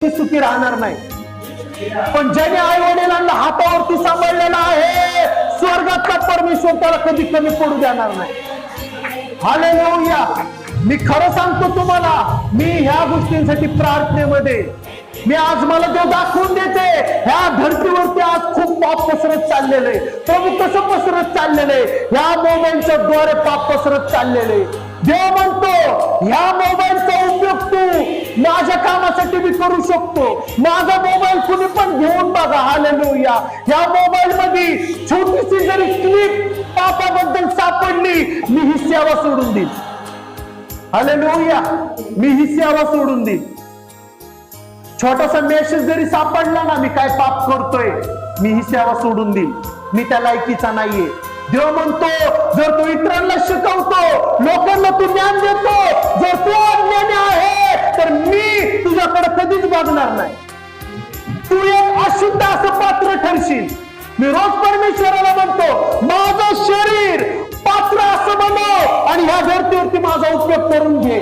सुखी राहणार नाही. पण ज्याने आई वडिलांना हातावरती सांभाळलेला आहे, स्वर्गातला परमेश्वर त्याला कधी कमी पडू देणार नाही. हालेलुया. मी खरं सांगतो तुम्हाला, मी ह्या गोष्टींसाठी प्रार्थनेमध्ये मी आज मला देव दाखवून देते. ह्या धर्तीवरती आज खूप पाप पसरत चाललेलं आहे. प्रभू कसं पसरत चाललेलं आहे? ह्या मोबाईलच्या द्वारे पाप पसरत चाललेलं आहे. देव म्हणतो ह्या मोबाईलचा उपयोग तू माझ्या कामासाठी मी करू शकतो. माझा मोबाईल कुणी पण घेऊन बघा. हालेलुया. या मोबाईल मध्ये छोटीशी जरी क्लिप पापाबद्दल सापडली, मी ही सेवा सोडून देईन. हालेलुया. मी ही सेवा सोडून देईन. छोटासा मेसेज जरी सापडला ना, मी काय पाप करतोय, मी ही सेवा सोडून देईन. मी त्या लायकीचा नाहीये. देव म्हणतो जर तू इतरांना शिकवतो, लोकांना तू ज्ञान देतो, जर तू अज्ञानी आहे तर मी तुझ्याकडे कधीच बघणार नाही. तू एक अशुद्ध असं पात्र ठरशील. मी रोज परमेश्वराला म्हणतो माझं शरीर पात्र असं बनव आणि ह्या धर्तीवरती माझा उपयोग करून घे.